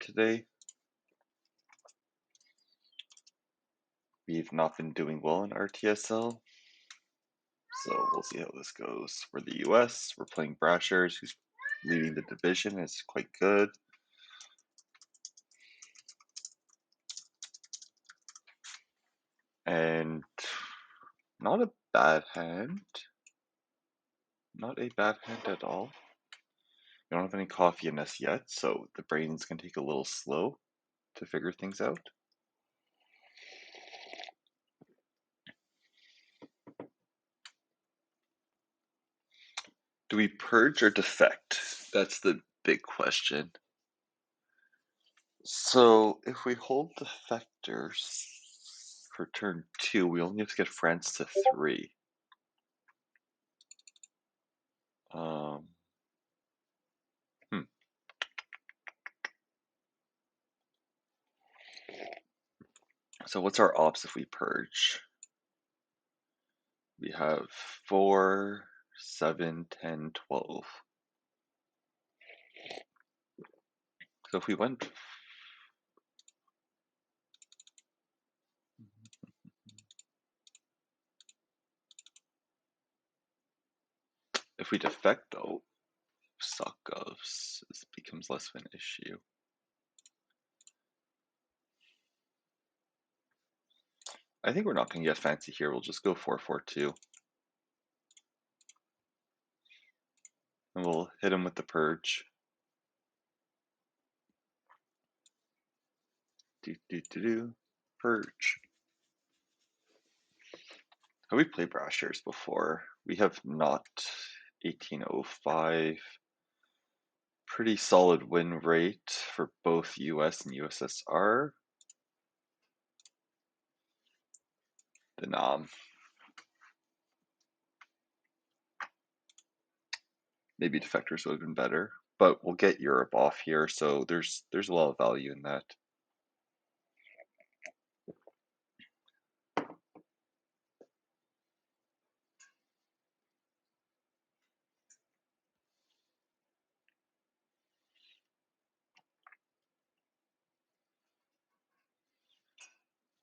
today. We've not been doing well in OTSL, so we'll see how this goes. We're the US, we're playing Brashers, who's leading the division, is quite good. And not a bad hand. Not a bad hand at all. We don't have any coffee in us yet, so the brain's gonna take a little slow to figure things out. Do we purge or defect? That's the big question. So if we hold defectors for turn 2, we only have to get France to 3. Um, hmm. So what's our ops if we purge? We have 4, 7, 10, 12. So if we went... If we defect though, suck goes, this becomes less of an issue. I think we're not going to get fancy here. We'll just go 4-4-2. And we'll hit him with the purge. Purge. Have we played Brashers before? We have not. 1805. Pretty solid win rate for both US and USSR. The maybe defectors would have been better, but we'll get Europe off here, so there's a lot of value in that.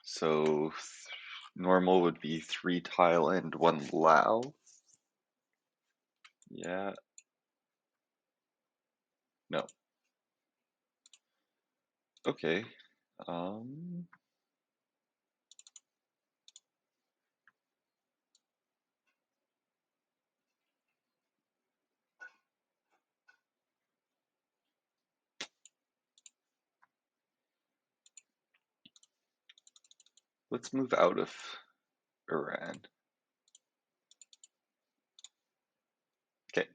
So normal would be 3 tile and 1 Lao. Yeah. No. Okay. Let's move out of Iran. Okay.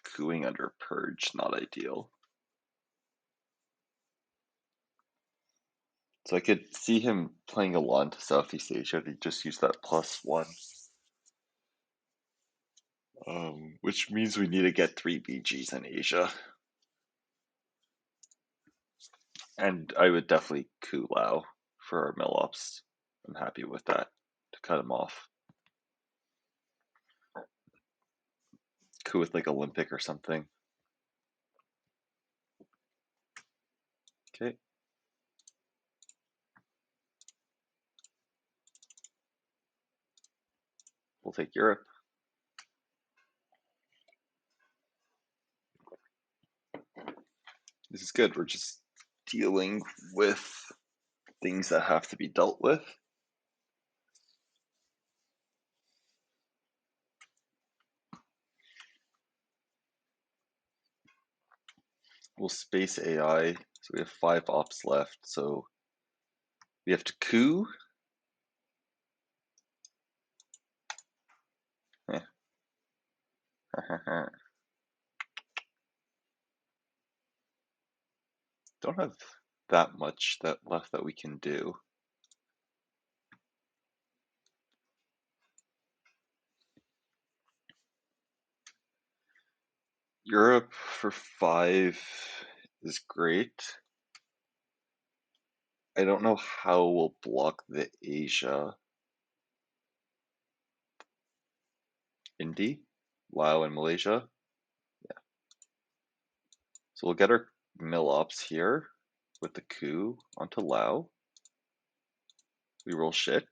Cooing under purge, not ideal. So I could see him playing a lot into Southeast Asia to just use that +1. Which means we need to get 3 BGs in Asia. And I would definitely coup Lao for our mill ops. I'm happy with that, to cut him off. Coup with like Olympic or something. Okay. We'll take Europe. This is good. We're just dealing with things that have to be dealt with. We'll space AI. So we have 5 ops left. So we have to coup. Don't have that much left that we can do. Europe for 5 is great. I don't know how we'll block the Asia. Indy, Laos, and Malaysia. Yeah. So we'll get our mill ops here with the coup onto Laos. We roll shit.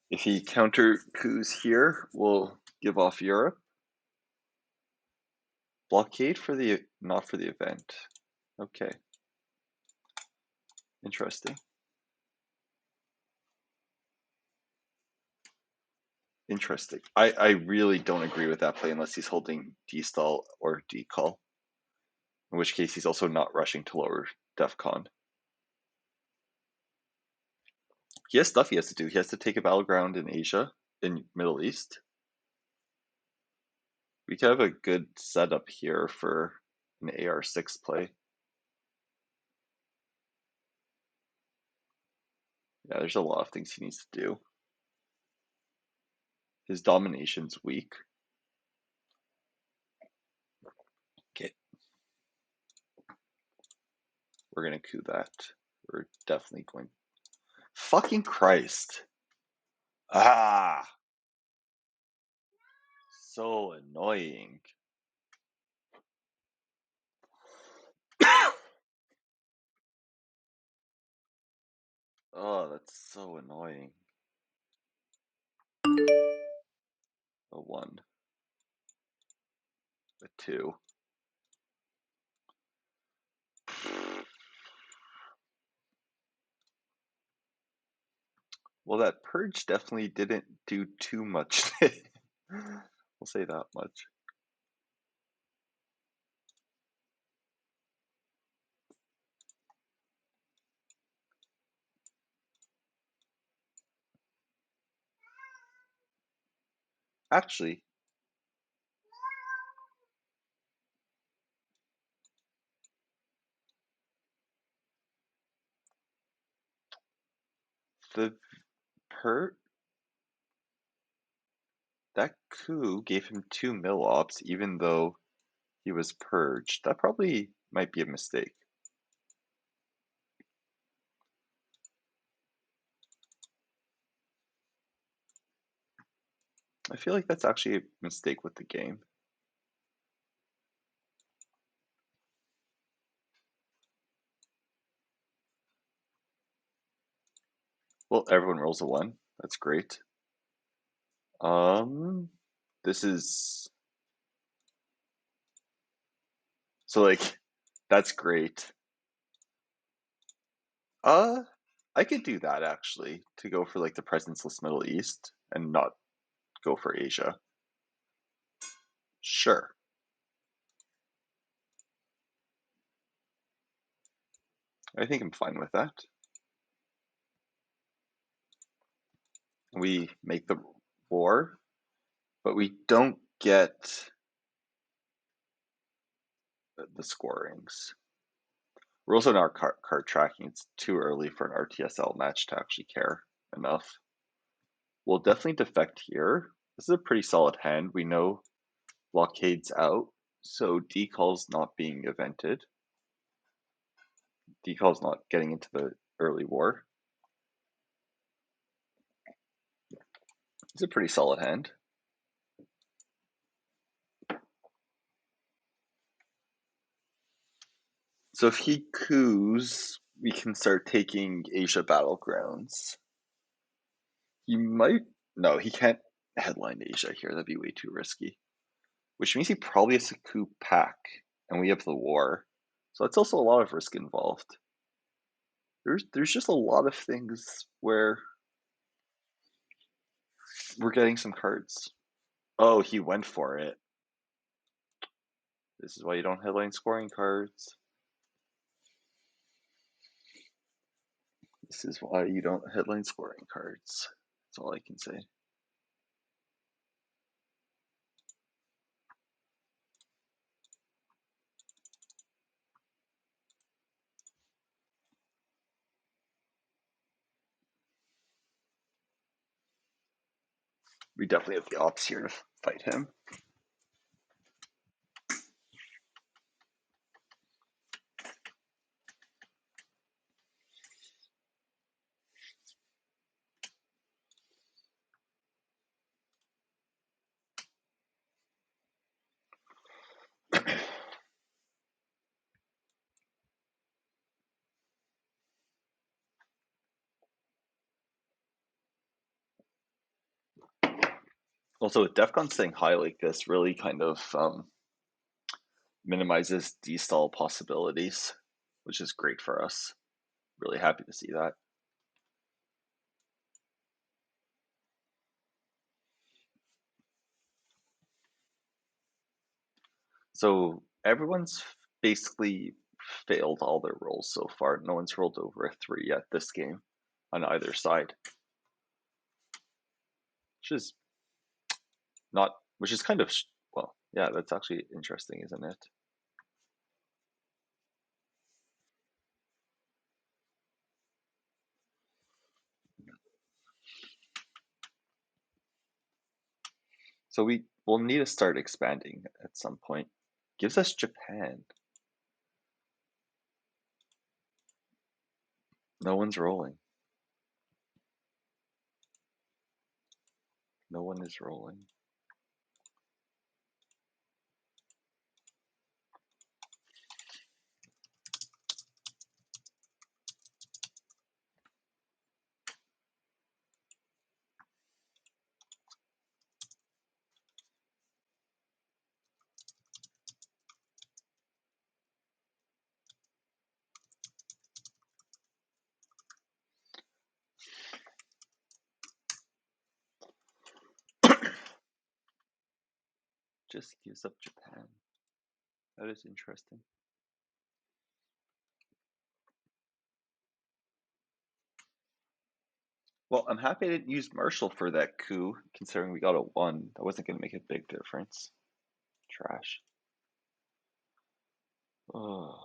If he counter coups here, we'll give off Europe. Blockade for the not for the event. Okay. Interesting. Interesting. I really don't agree with that play unless he's holding D-stall or D-call. In which case he's also not rushing to lower DEFCON. He has stuff he has to do. He has to take a battleground in Asia, in Middle East. We could have a good setup here for an AR6 play. Yeah, there's a lot of things he needs to do. His domination's weak. Okay. We're gonna coup that. We're definitely going. Fucking Christ. Ah! So annoying. Oh, that's so annoying. A 1. A 2. Well, that purge definitely didn't do too much. We'll say that much. Actually, the that coup gave him 2 mill ops even though he was purged. That probably might be a mistake. I feel like that's actually a mistake with the game. Well, everyone rolls a 1. That's great. This is so like that's great. I could do that actually to go for like the presenceless Middle East and not go for Asia. Sure. I think I'm fine with that. We make the war, but we don't get the scorings. We're also not card tracking. It's too early for an RTSL match to actually care enough. We'll definitely defect here. This is a pretty solid hand. We know blockade's out, so decall's not being evented. Decall's not getting into the early war. It's a pretty solid hand. So if he coups, we can start taking Asia battlegrounds. He might. No, he can't headline Asia here. That'd be way too risky. Which means he probably has to coup pack, and we have the war. So that's also a lot of risk involved. There's just a lot of things where we're getting some cards. Oh, he went for it. This is why you don't headline scoring cards. This is why you don't headline scoring cards. That's all I can say. We definitely have the ops here to fight him. Also, with DEFCON staying high like this really kind of minimizes destall possibilities, which is great for us. Really happy to see that. So everyone's basically failed all their rolls so far. No one's rolled over a 3 yet this game on either side, which is not, which is kind of, well, yeah, that's actually interesting, isn't it? So we will need to start expanding at some point. Gives us Japan. No one's rolling. No one is rolling. Just gives up Japan. That is interesting. Well, I'm happy I didn't use Marshall for that coup, considering we got a 1. That wasn't going to make a big difference. Trash. Oh,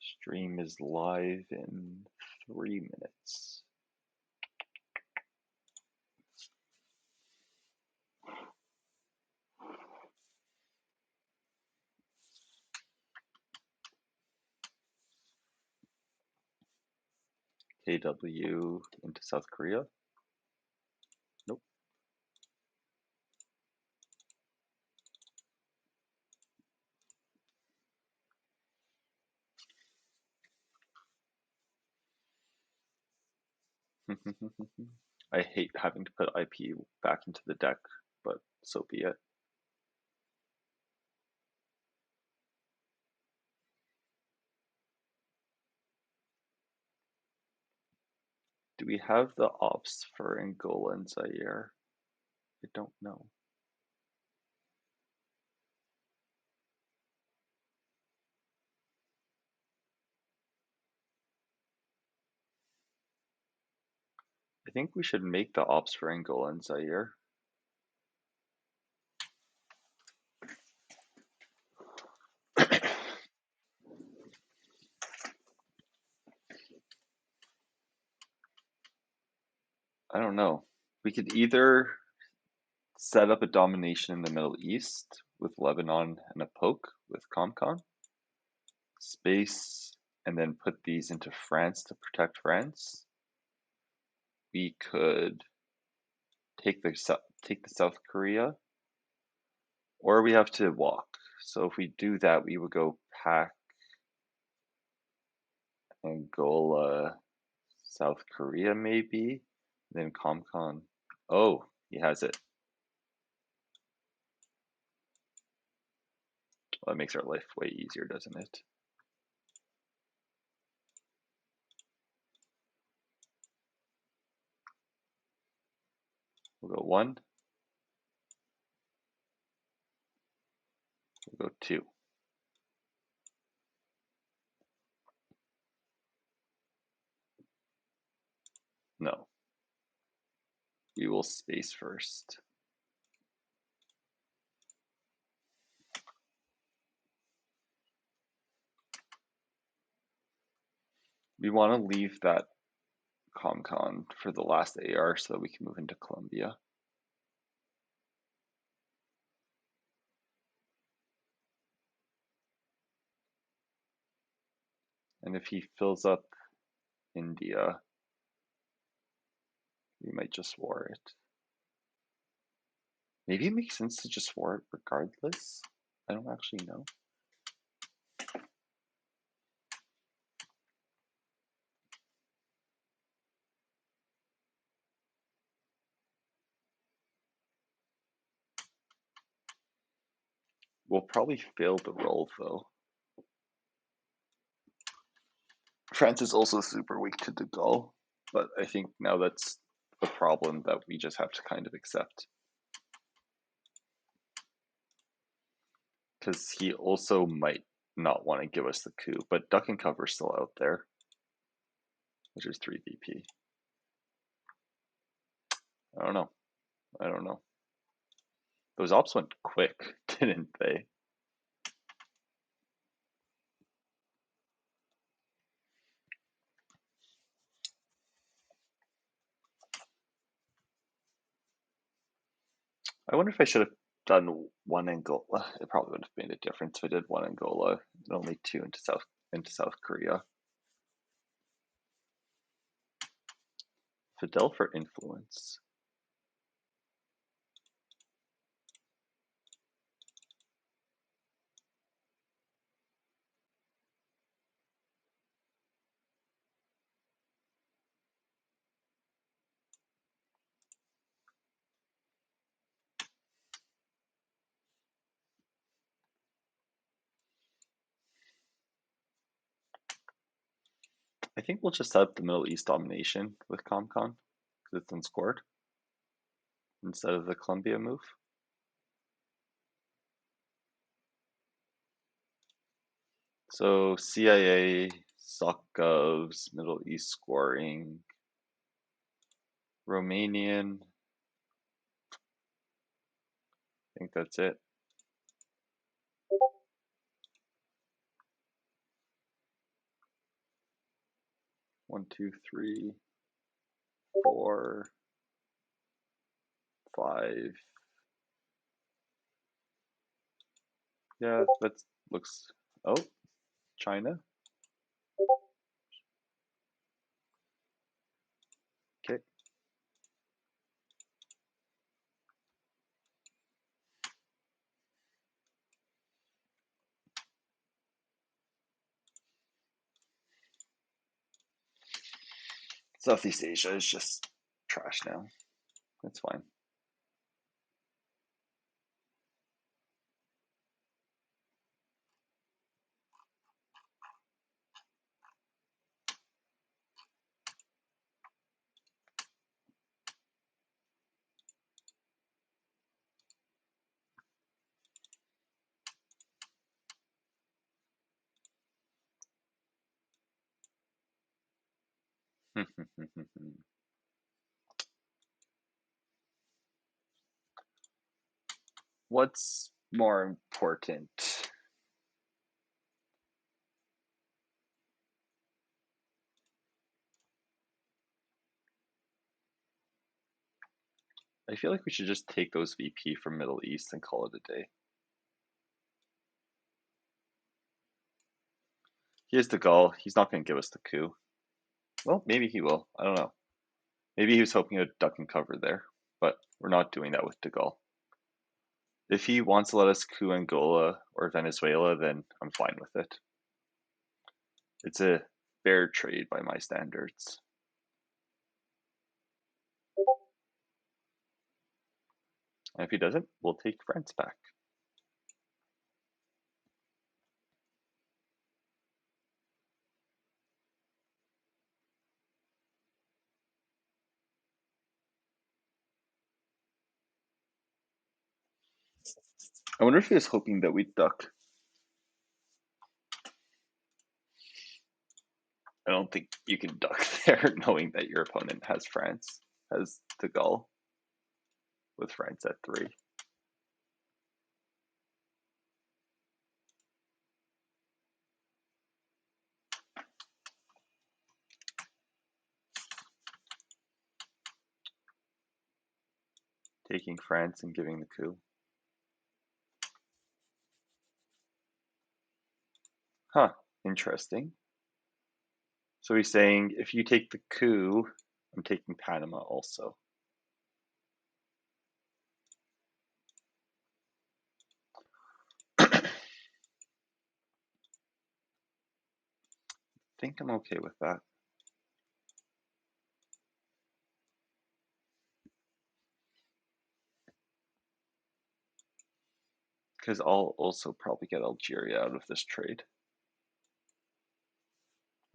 stream is live in 3 minutes. KW into South Korea. Nope. I hate having to put IP back into the deck, but so be it. Do we have the ops for Angola and Zaire? I don't know. I think we should make the ops for Angola and Zaire. I don't know. We could either set up a domination in the Middle East with Lebanon and a poke with ComCon, space, and then put these into France to protect France. We could take the South Korea, or we have to walk. So if we do that, we would go pack Angola, South Korea maybe, then ComCon. Oh, he has it. Well, that makes our life way easier, doesn't it? We'll go 1. We'll go 2. No. We will space first. We want to leave that ComCon for the last AR so that we can move into Colombia. And if he fills up India, we might just war it. Maybe it makes sense to just war it regardless. I don't actually know. We'll probably fail the roll, though. France is also super weak to De Gaulle, but I think now that's a problem that we just have to kind of accept. Because he also might not want to give us the coup, but duck and cover's still out there, which is 3 VP. I don't know. Those ops went quick, didn't they? I wonder if I should have done one Angola. It probably would have made a difference if I did one Angola and only 2 into South Korea. Fidel for influence. I think we'll just set up the Middle East domination with ComCon because it's unscored instead of the Colombia move. So CIA, SOCGovs, Middle East scoring, Romanian. I think that's it. One, two, three, 4, 5. Yeah, that looks. Oh, China. Okay. Southeast Asia is just trash now. That's fine. What's more important? I feel like we should just take those VP from Middle East and call it a day. Here's the goal. He's not going to give us the coup. Well, maybe he will. I don't know. Maybe he was hoping to duck and cover there, but we're not doing that with De Gaulle. If he wants to let us coup Angola or Venezuela, then I'm fine with it. It's a fair trade by my standards. And if he doesn't, we'll take France back. I wonder if he was hoping that we'd duck. I don't think you can duck there knowing that your opponent has France, has De Gaulle, with France at 3. Taking France and giving the coup. Huh, interesting. So he's saying, if you take the coup, I'm taking Panama also. I think I'm okay with that. Because I'll also probably get Algeria out of this trade.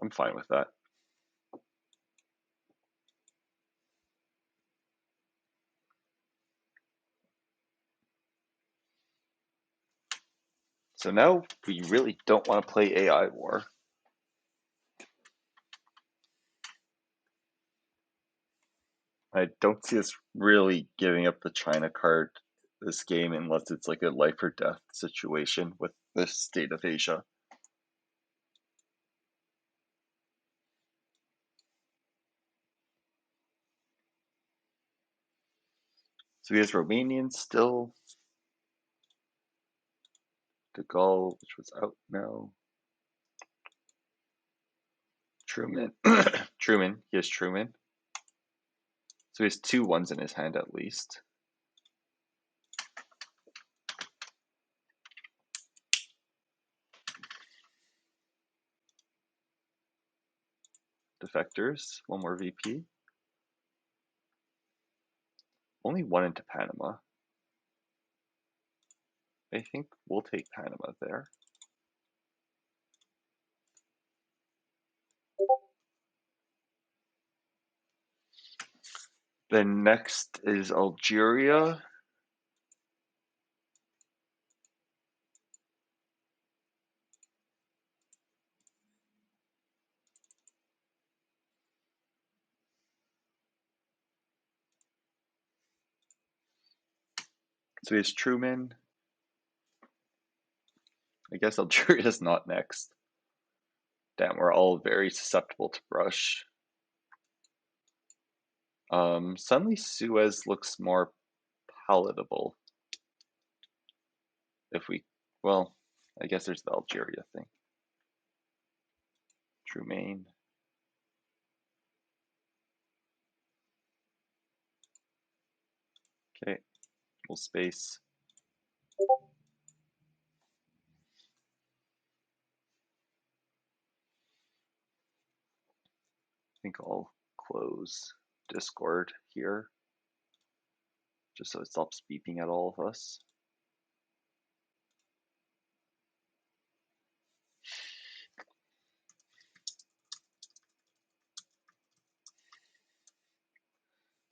I'm fine with that. So now we really don't want to play AI war. I don't see us really giving up the China card this game unless it's like a life or death situation with the state of Asia. So he has Romanian still. De Gaulle, which was out now. Truman. Truman. He has Truman. So he has 2 1s in his hand at least. Defectors. 1 more VP. Only 1 into Panama. I think we'll take Panama there. Then next is Algeria. So he has Truman. I guess Algeria's not next. Damn, we're all very susceptible to brush. Suddenly Suez looks more palatable. If we, well, I guess there's the Algeria thing. Truman. Okay, we'll space. I think I'll close Discord here, just so it stops beeping at all of us.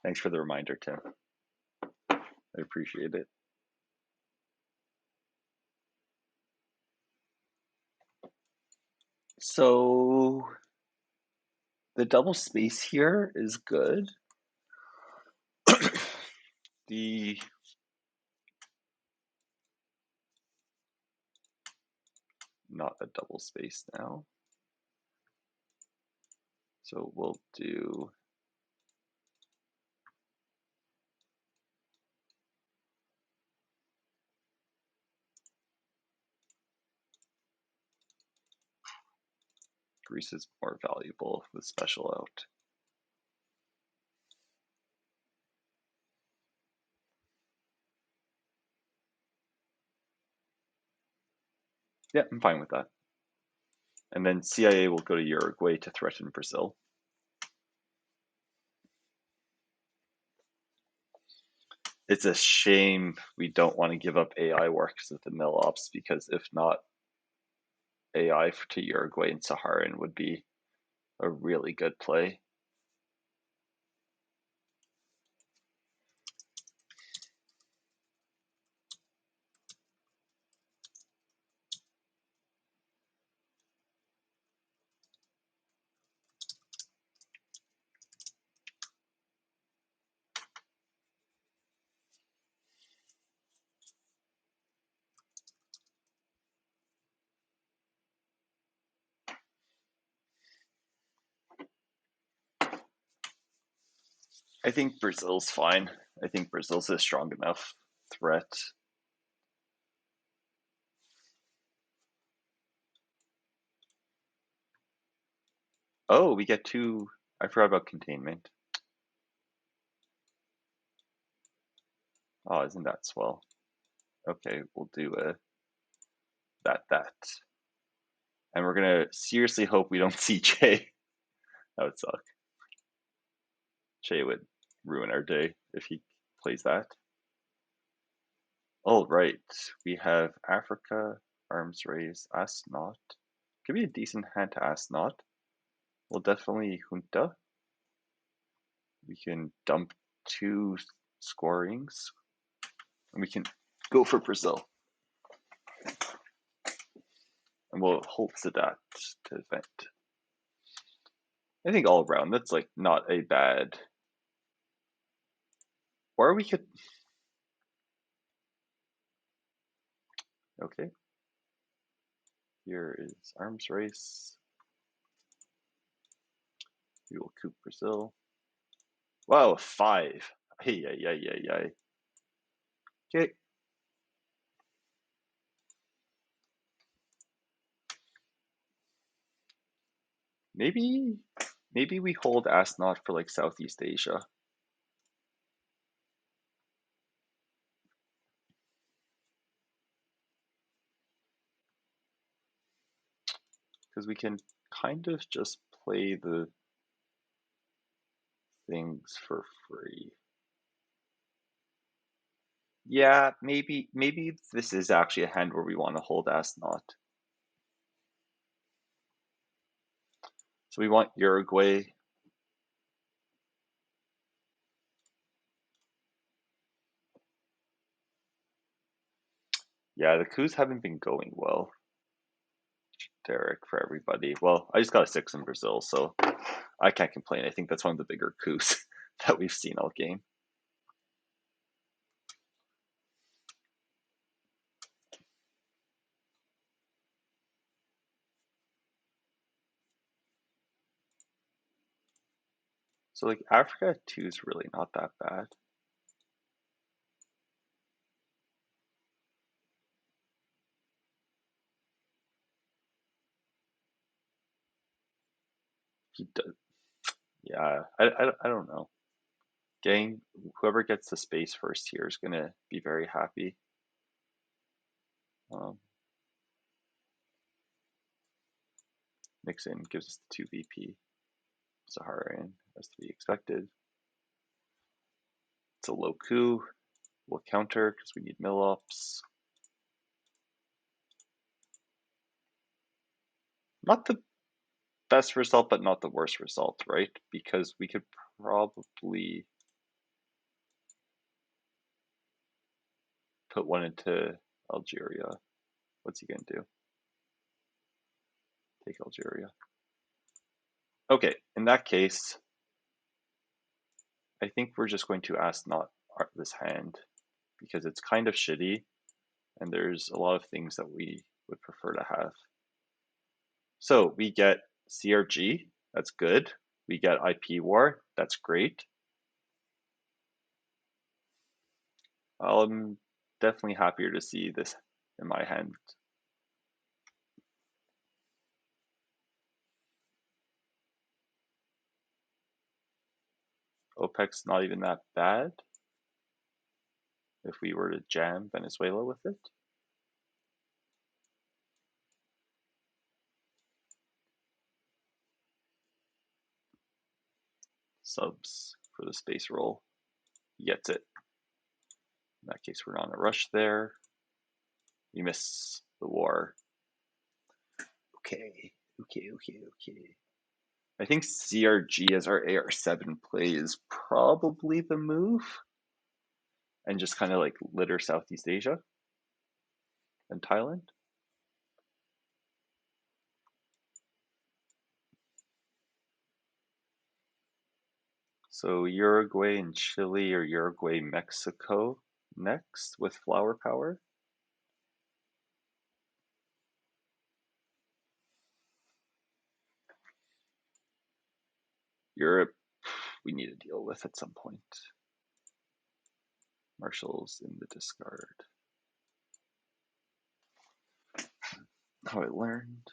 Thanks for the reminder, Tim. I appreciate it. So the double space here is good. The not a double space now. So we'll do Greece is more valuable with special out. Yeah, I'm fine with that. And then CIA will go to Uruguay to threaten Brazil. It's a shame we don't want to give up AI works with the mill ops, because if not, AI to Uruguay and Saharan would be a really good play. I think Brazil's fine. I think Brazil's a strong enough threat. Oh, we get 2. I forgot about containment. Oh, isn't that swell? Okay, we'll do that. And we're gonna seriously hope we don't see Che. That would suck. Che would ruin our day if he plays that. All right, we have Africa, arms raise, ass not. Could be a decent hand to ass not. We'll definitely junta. We can dump two scorings, and we can go for Brazil. And we'll hold Sadat to vent. I think all around, that's like not a bad. Or we could. Okay. Here is arms race. We will coup Brazil. Wow, 5. Hey, yeah. Okay. Maybe we hold Asnot for like Southeast Asia. Because we can kind of just play the things for free. Yeah, maybe this is actually a hand where we want to hold Asnot. So we want Uruguay. Yeah, the coups haven't been going well, Derek, for everybody. Well, I just got a 6 in Brazil, so I can't complain. I think that's one of the bigger coups that we've seen all game. So like Africa 2 is really not that bad. He does. Yeah, I don't know. Getting whoever gets the space first here is gonna be very happy. Nixon gives us the 2 VP. Saharian, as to be expected. It's a low coup. We'll counter because we need mill-ups. Not the best result, but not the worst result, right? Because we could probably put one into Algeria. What's he gonna do? Take Algeria. Okay, in that case, I think we're just going to ask not this hand because it's kind of shitty and there's a lot of things that we would prefer to have. So we get CRG, that's good. We get IP war, that's great. I'm definitely happier to see this in my hand. OPEC's not even that bad if we were to jam Venezuela with it. Subs for the space roll. He gets it. In that case, we're not in a rush there. We miss the war. Okay. I think CRG as our AR7 play is probably the move. And just kind of like litter Southeast Asia and Thailand. So Uruguay and Chile, or Uruguay, Mexico next with flower power. Europe, we need to deal with at some point. Marshall's in the discard. How I learned.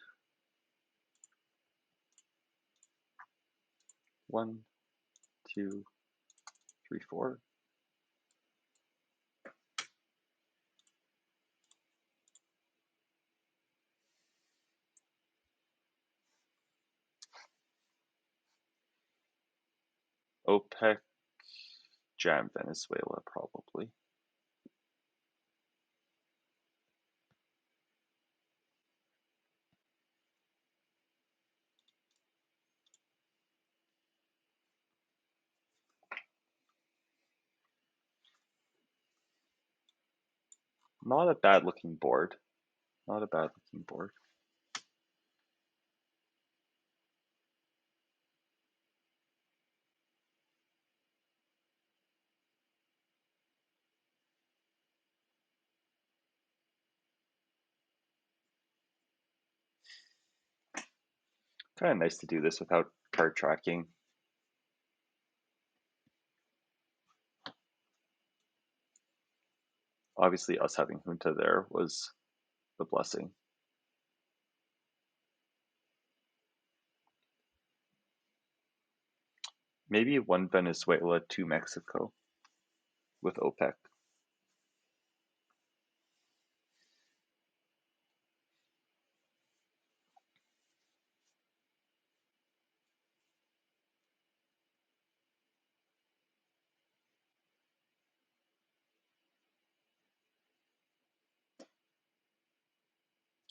1, 2, 3, 4. OPEC, jam Venezuela probably. Not a bad looking board. Not a bad looking board. Kind of nice to do this without card tracking. Obviously, us having Junta there was the blessing. Maybe one Venezuela, two Mexico with OPEC.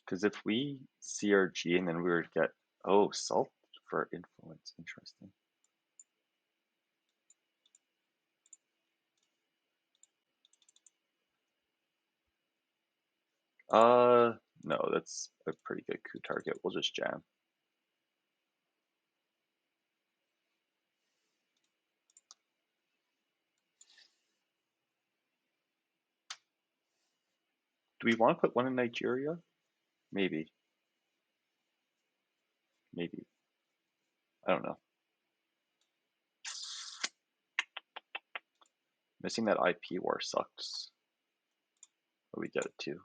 Because if we CRG and then we were to get, oh, salt for influence, interesting. No, that's a pretty good coup target. We'll just jam. Do we want to put one in Nigeria? Maybe. Maybe. I don't know. Missing that IP war sucks. But we get it too.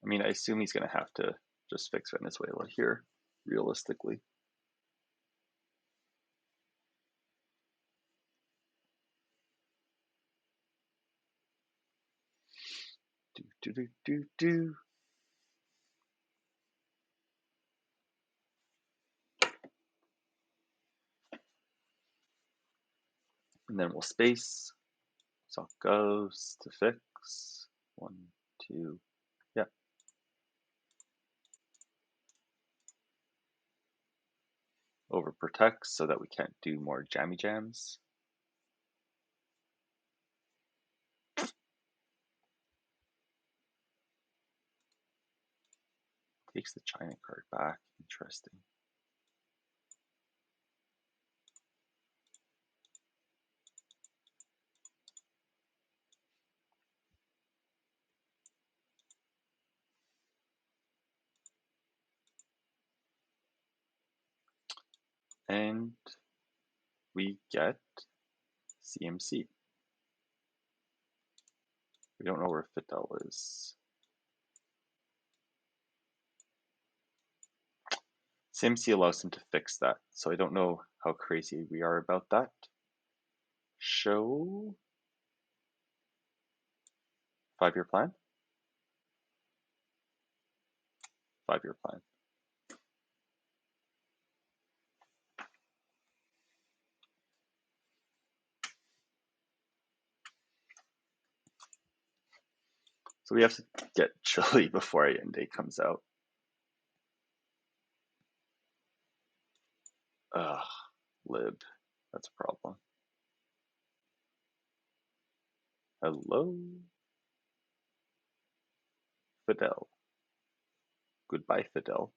I mean, I assume he's going to have to just fix Venezuela here, realistically. Do. And then we'll space. So it goes to fix. 1, 2. Yeah. Overprotects so that we can't do more jammy jams. Takes the China card back. Interesting. And we get CMC. We don't know where Fidel is. CMC allows him to fix that, so I don't know how crazy we are about that. Show 5-year plan. 5-year plan. So we have to get Chile before Allende comes out. Ugh, lib. That's a problem. Hello? Fidel. Goodbye, Fidel.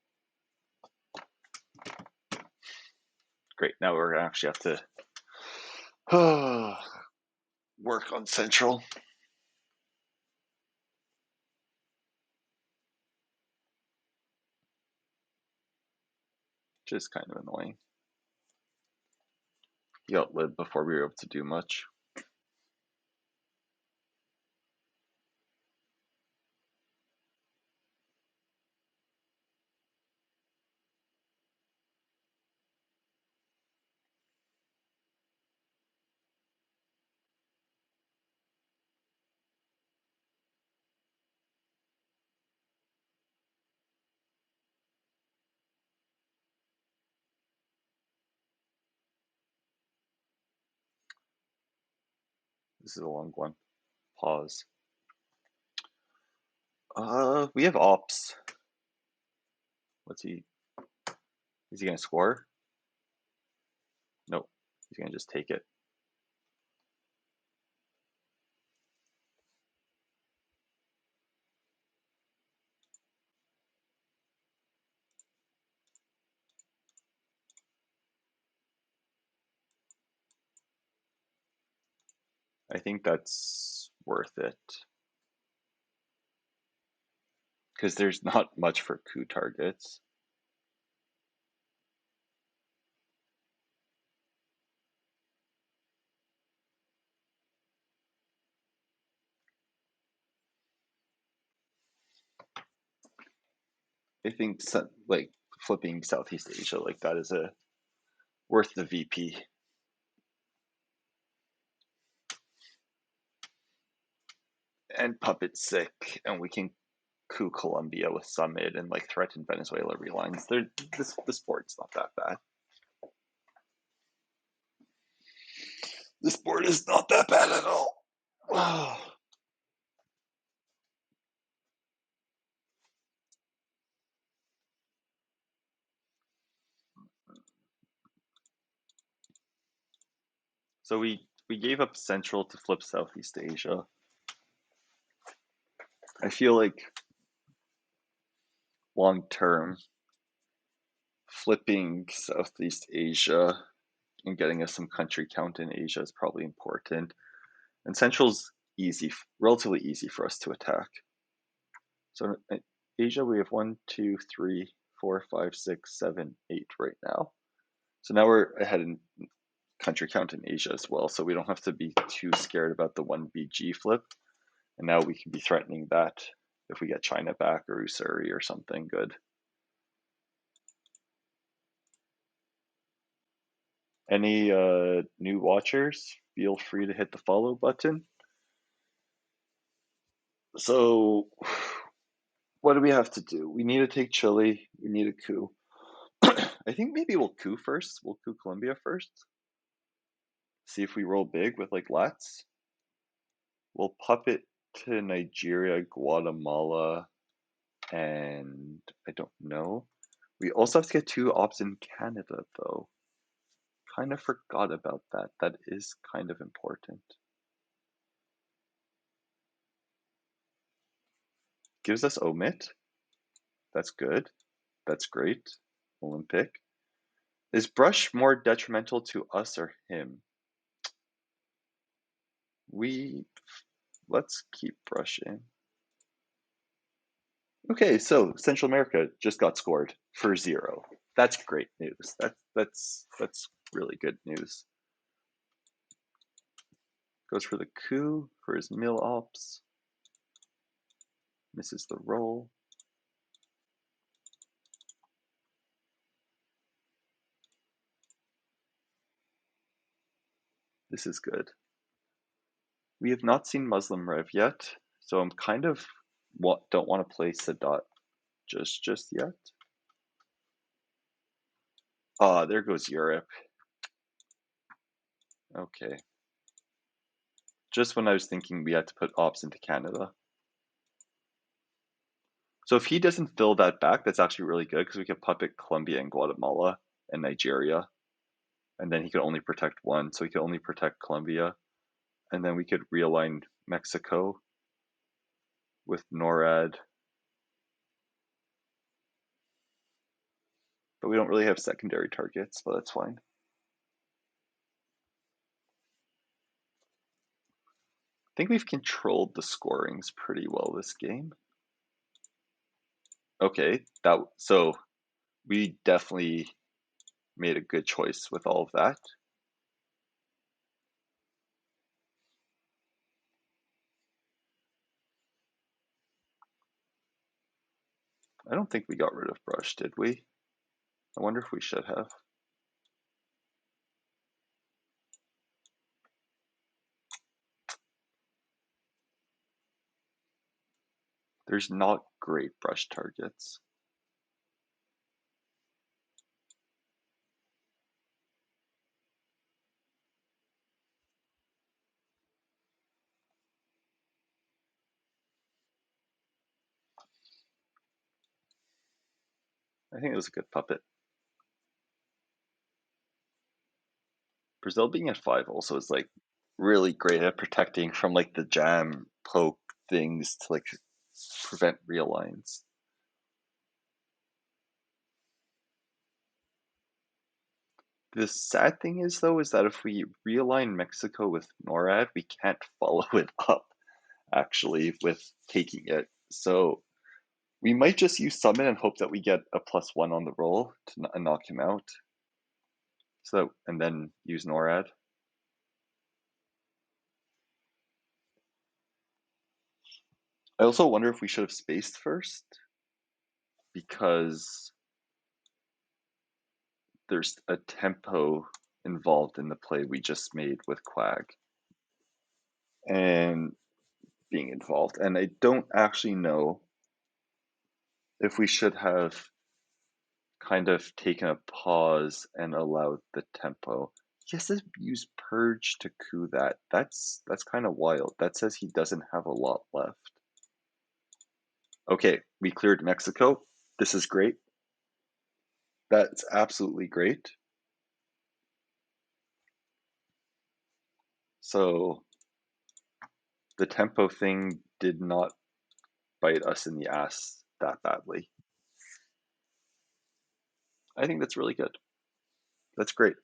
Great, now we're gonna actually have to work on Central. Which is kind of annoying. He outlived before we were able to do much. This is a long one. Pause. We have ops. What's he? Is he gonna score? Nope. He's gonna just take it. I think that's worth it. Because there's not much for coup targets. I think like flipping Southeast Asia like that is a worth the VP. And Puppet's sick, and we can coup Colombia with Summit and like threaten Venezuela relines. The sport's not that bad. The sport is not that bad at all. So we gave up Central to flip Southeast Asia. I feel like long term, flipping Southeast Asia and getting us some country count in Asia is probably important. And Central's easy, relatively easy for us to attack. So in Asia, we have 1, 2, 3, 4, 5, 6, 7, 8 right now. So now we're ahead in country count in Asia as well. So we don't have to be too scared about the 1BG flip. And now we can be threatening that if we get China back or Usuri or something good. Any new watchers, feel free to hit the follow button. So what do we have to do? We need to take Chile. We need a coup. I think maybe we'll coup first. We'll coup Colombia first. See if we roll big with like Lats. We'll puppet to Nigeria, Guatemala, and I don't know. We also have to get 2 ops in Canada though. Kind of forgot about that. That is kind of important. Gives us omit. That's good. That's great. Olympic. Is Brush more detrimental to us or him? Let's keep Brush in. Okay, so Central America just got scored for 0. That's great news. That's really good news. Goes for the coup for his mill ops. Misses the roll. This is good. We have not seen Muslim Rev yet, so I'm kind of don't want to play Sadat just yet. Ah, there goes Europe. Okay. Just when I was thinking we had to put ops into Canada. So if he doesn't fill that back, that's actually really good because we could puppet Colombia and Guatemala and Nigeria. And then he could only protect one, so he could only protect Colombia. And then we could realign Mexico with NORAD. But we don't really have secondary targets, but that's fine. I think we've controlled the scorings pretty well this game. Okay, so we definitely made a good choice with all of that. I don't think we got rid of Brush, did we? I wonder if we should have. There's not great Brush targets. I think it was a good puppet. Brazil being at 5 also is like really great at protecting from like the jam poke things to like prevent realigns. The sad thing is though is that if we realign Mexico with NORAD, we can't follow it up actually with taking it. So we might just use summon and hope that we get a +1 on the roll to knock him out. So and then use NORAD. I also wonder if we should have spaced first because there's a tempo involved in the play we just made with Quag and being involved. And I don't actually know if we should have kind of taken a pause and allowed the tempo. He has to use Purge to coup that. That's kind of wild. That says he doesn't have a lot left. Okay, we cleared Mexico. This is great. That's absolutely great. So the tempo thing did not bite us in the ass that badly. I think that's really good. That's great.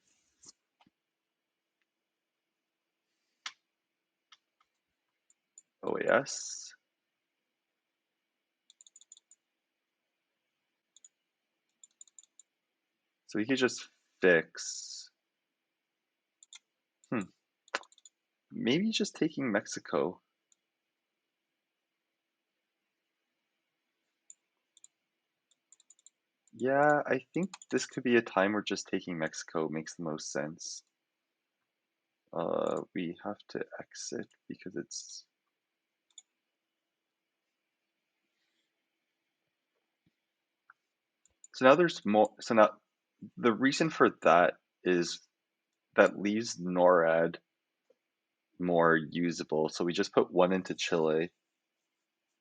OAS. So we could just fix. Maybe just taking Mexico. Yeah, I think this could be a time where just taking Mexico makes the most sense. We have to exit because it's. So now there's more. So now the reason for that is that leaves NORAD more usable. So we just put 1 into Chile,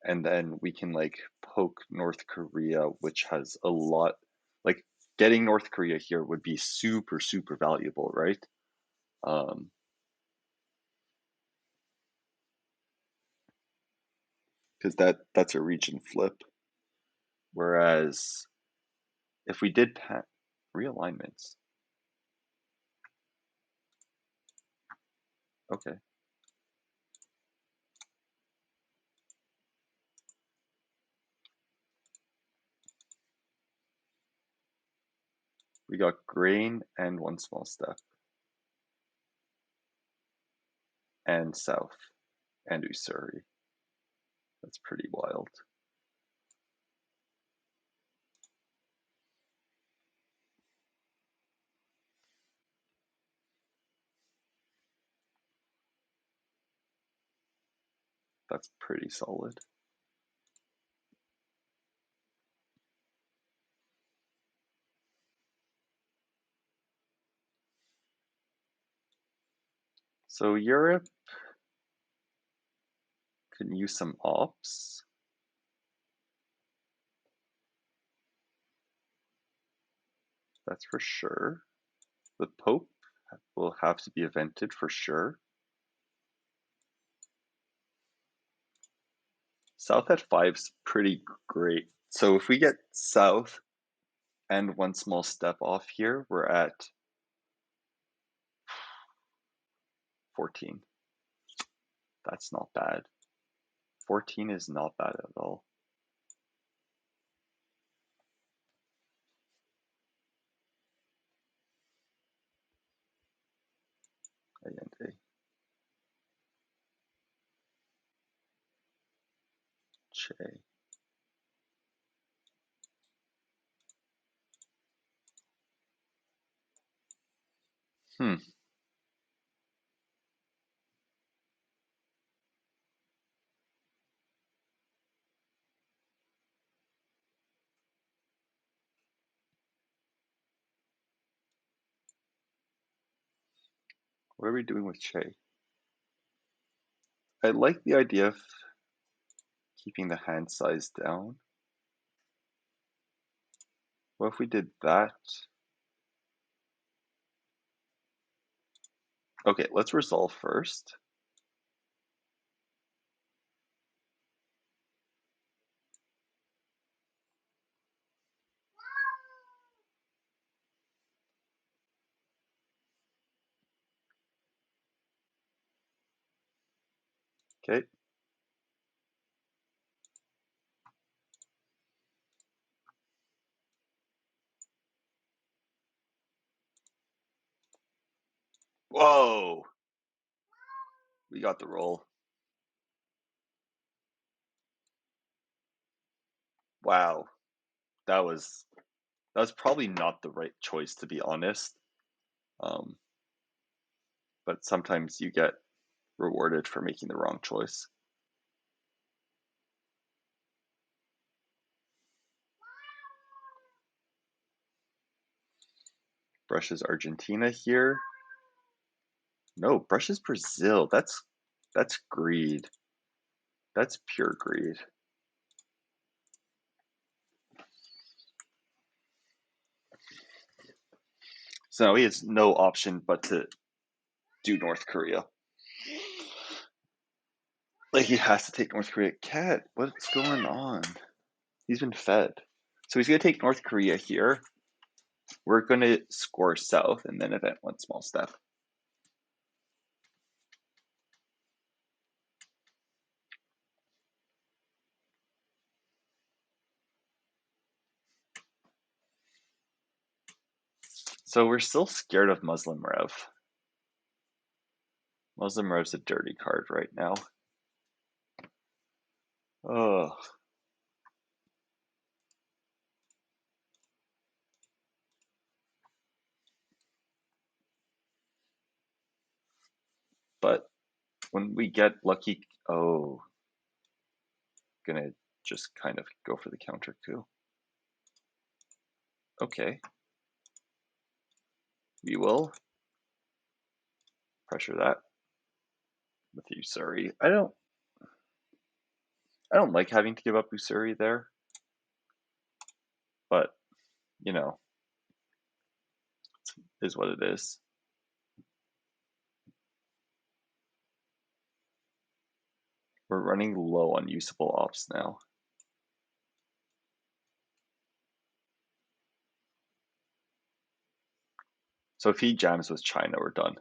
and then we can like poke North Korea, which has a lot. Like getting North Korea here would be super, super valuable, right? Because that's a region flip. Whereas if we did realignments, okay, we got grain and 1 small step, and south, and Usuri. That's pretty wild. That's pretty solid. So Europe can use some ops. That's for sure. The Pope will have to be evented for sure. South at 5's pretty great. So if we get south and 1 small step off here, we're at 14. That's not bad. 14 is not bad at all. Allende. Che. Hmm. What are we doing with Che? I like the idea of keeping the hand size down. What if we did that? Okay, let's resolve first. Okay. Whoa! We got the roll. Wow. That was probably not the right choice, to be honest. But sometimes you get rewarded for making the wrong choice. Brushes Argentina here. No, brushes Brazil. That's greed. That's pure greed. So now he has no option but to do North Korea. Like, he has to take North Korea. Cat, what's going on? He's been fed. So he's going to take North Korea here. We're going to score south and then event one small step. So we're still scared of Muslim Rev. Muslim Rev's a dirty card right now. Oh. But when we get lucky, gonna just kind of go for the counter coup. Okay. We will pressure that with Usuri. I don't like having to give up Usuri there, but you know, it is what it is. We're running low on usable ops now. So if he jams with China, we're done.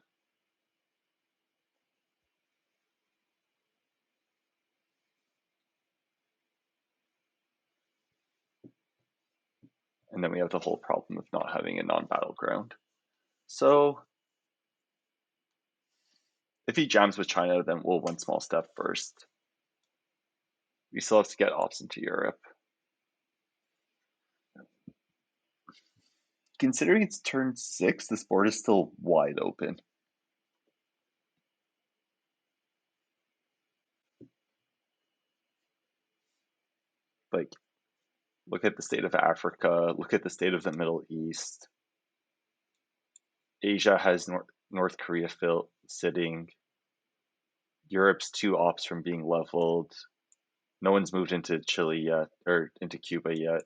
And then we have the whole problem of not having a non-battleground. So if he jams with China, then we'll one small step first. We still have to get ops into Europe. Considering it's turn 6, this board is still wide open. Like, look at the state of Africa, look at the state of the Middle East. Asia has North Korea sitting. Europe's 2 ops from being leveled. No one's moved into Chile yet, or into Cuba yet.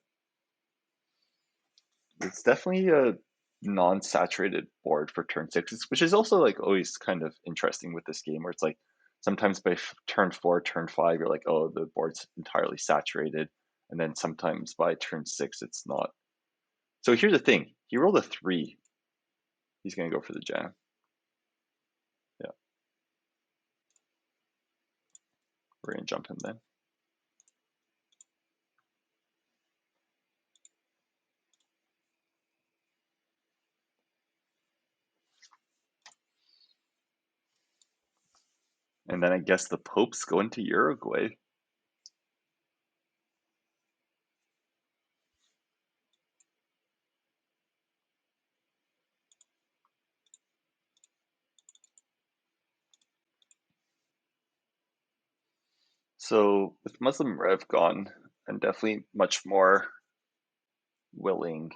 It's definitely a non-saturated board for turn 6, which is also like always kind of interesting with this game, where it's like sometimes by turn 4, turn 5, you're like, oh, the board's entirely saturated, and then sometimes by turn 6, it's not. So here's the thing: he rolled a 3. He's gonna go for the jam. Yeah, we're gonna jump him then. And then I guess the Pope's going to Uruguay. So with Muslim Rev gone, I'm definitely much more willing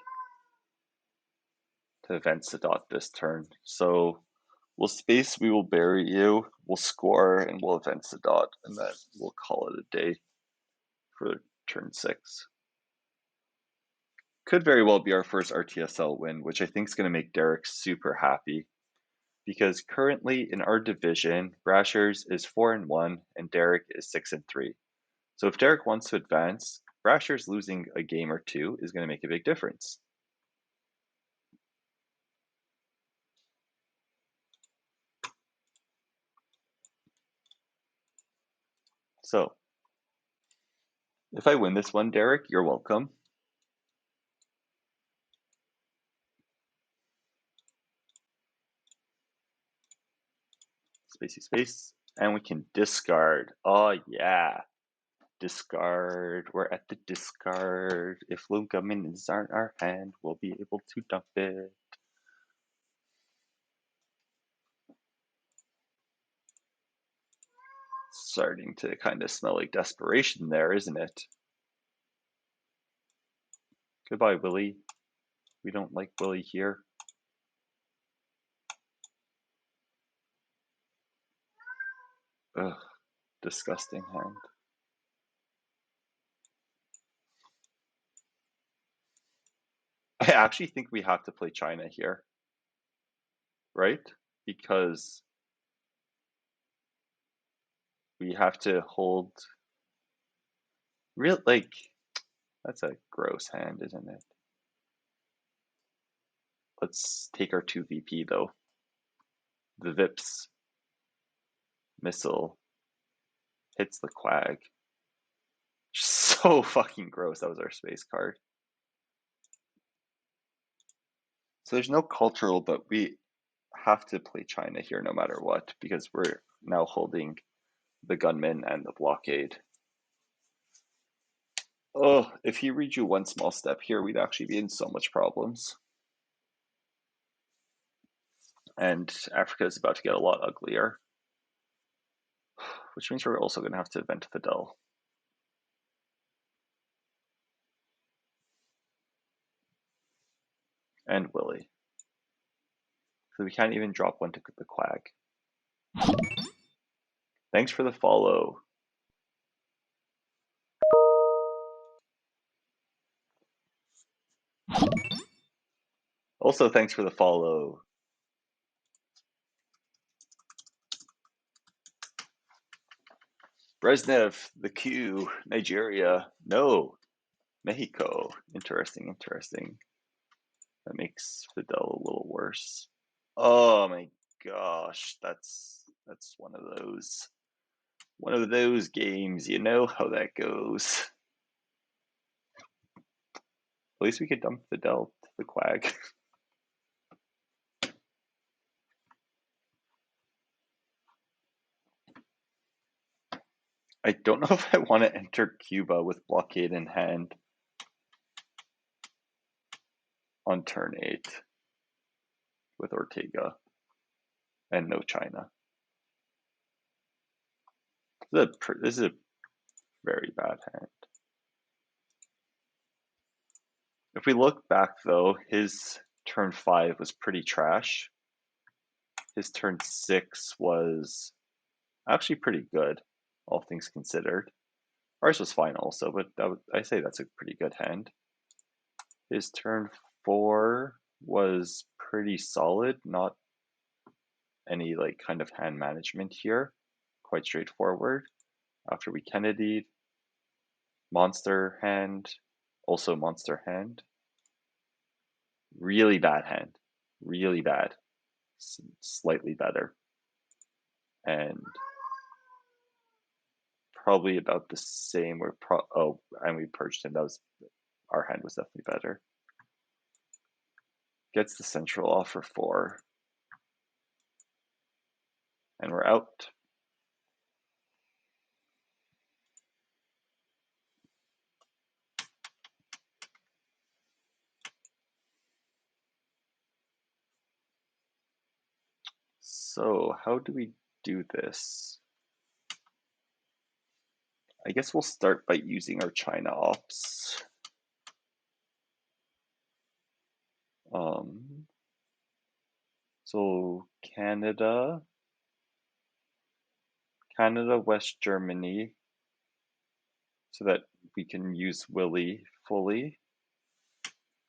to event Sadat this turn. So we'll space, we will bury you, we'll score, and we'll event Sadat, and then we'll call it a day for turn 6. could very well be our first RTSL win, which I think is going to make Derek super happy. Because currently in our division, Brashers is 4-1 and Derek is 6-3. So if Derek wants to advance, Brashers losing a game or two is going to make a big difference. So if I win this one, Derek, you're welcome. Spacey space. And we can discard. Oh, yeah. Discard. We're at the discard. If Lugamin is on our hand, we'll be able to dump it. Starting to kind of smell like desperation there, isn't it? Goodbye, Willie. We don't like Willie here. Ugh, disgusting hand. I actually think we have to play China here, right? Because we have to hold real, like, that's a gross hand, isn't it? Let's take our 2 VP though. The Vips missile hits the Quag. So fucking gross. That was our space card. So there's no cultural, but we have to play China here no matter what, because we're now holding the gunman and the blockade. Oh, if he read you one small step here, we'd actually be in so much problems. And Africa is about to get a lot uglier, which means we're also going to have to event Fidel. And Willie. So we can't even drop one to the Quag. Thanks for the follow. Also, thanks for the follow. Brezhnev, the Q, Nigeria. No, Mexico. Interesting, interesting. That makes Fidel a little worse. Oh my gosh, that's one of those. One of those games, you know how that goes. At least we could dump Fidel to the Quag. I don't know if I want to enter Cuba with blockade in hand on turn 8 with Ortega and no China. This is a very bad hand. If we look back though, his turn 5 was pretty trash. His turn 6 was actually pretty good, all things considered. Ours was fine also, but I say that's a pretty good hand. His turn 4 was pretty solid, not any like kind of hand management here. Quite straightforward. After we Kennedy'd, monster hand, also monster hand. Really bad hand, really bad. Slightly better. And probably about the same. And we purged him. Our hand was definitely better. Gets the central off for 4. And we're out. So how do we do this? I guess we'll start by using our China ops. So Canada, West Germany, so that we can use Willie fully.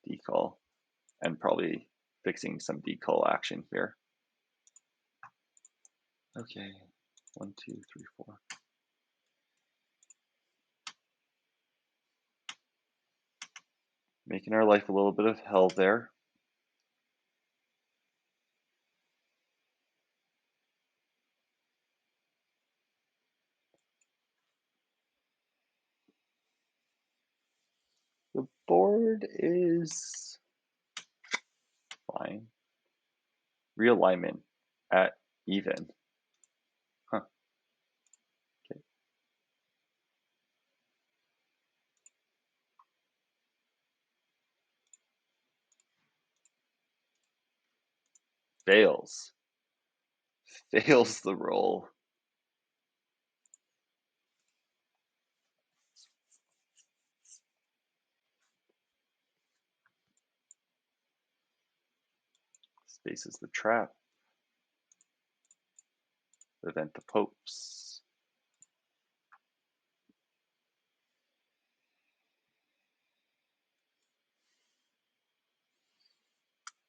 decall, and probably fixing some decall action here. Okay, 1, 2, 3, 4. Making our life a little bit of hell there. The board is fine. Realignment at even. Huh. Okay. Fails. Fails the roll. Spaces the trap. Prevent the popes.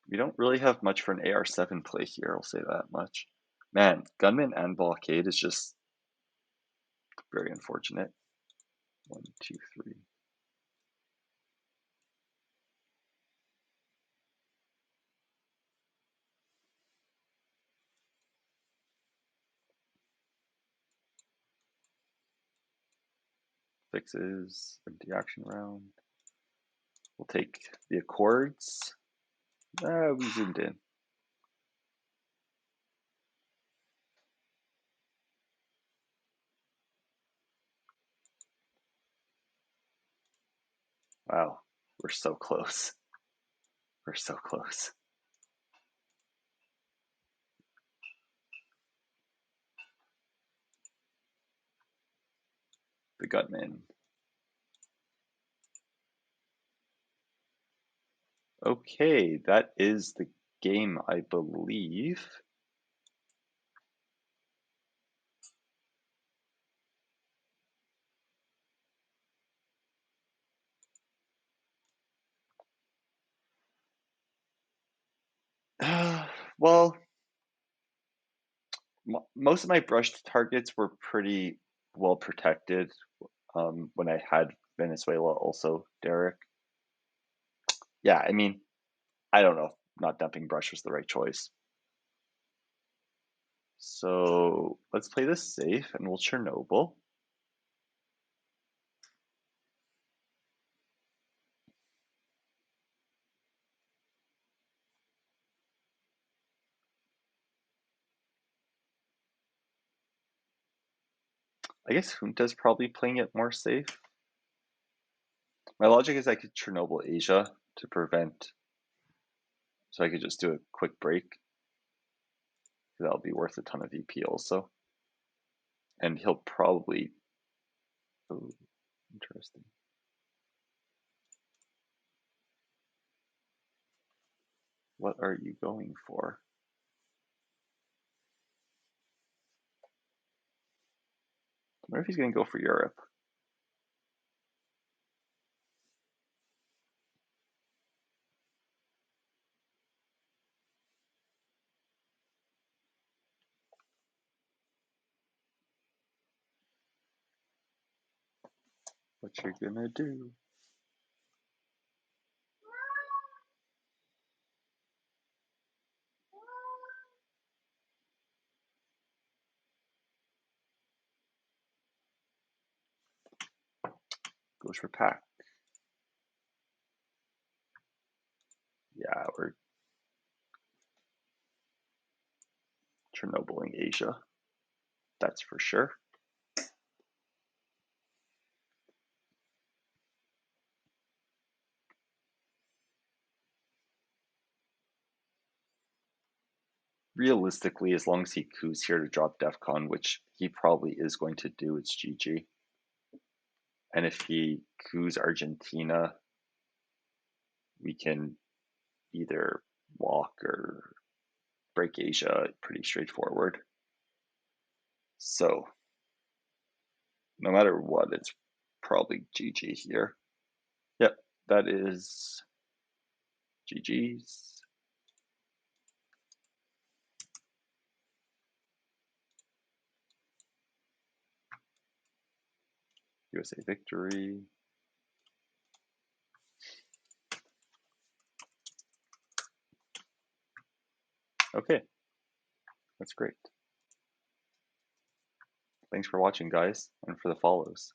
We don't really have much for an AR7 play here, I'll say that much. Man, Gunman and Blockade is just very unfortunate. 1, 2, 3. Fixes, empty action round. We'll take the Accords. We zoomed in. Wow, we're so close. We're so close. The Gutman. Okay, that is the game, I believe. Well, most of my brushed targets were pretty well protected when I had Venezuela also, Derek. Yeah, I mean, I don't know if not dumping brush was the right choice. So let's play this safe and we'll Chernobyl. I guess Junta's probably playing it more safe. My logic is I could Chernobyl Asia to prevent, so I could just do a quick break. That'll be worth a ton of VP also. And he'll probably, oh, interesting. What are you going for? I wonder if he's going to go for Europe. What you're gonna do? Goes for pack. Yeah, we're Chernobyling Asia. That's for sure. Realistically, as long as he coups here to drop DEFCON, which he probably is going to do, it's GG. And if he coups Argentina, we can either walk or break Asia. Pretty straightforward. So no matter what, it's probably GG here. Yep, that is GG's. USA victory. Okay, that's great. Thanks for watching, guys, and for the follows.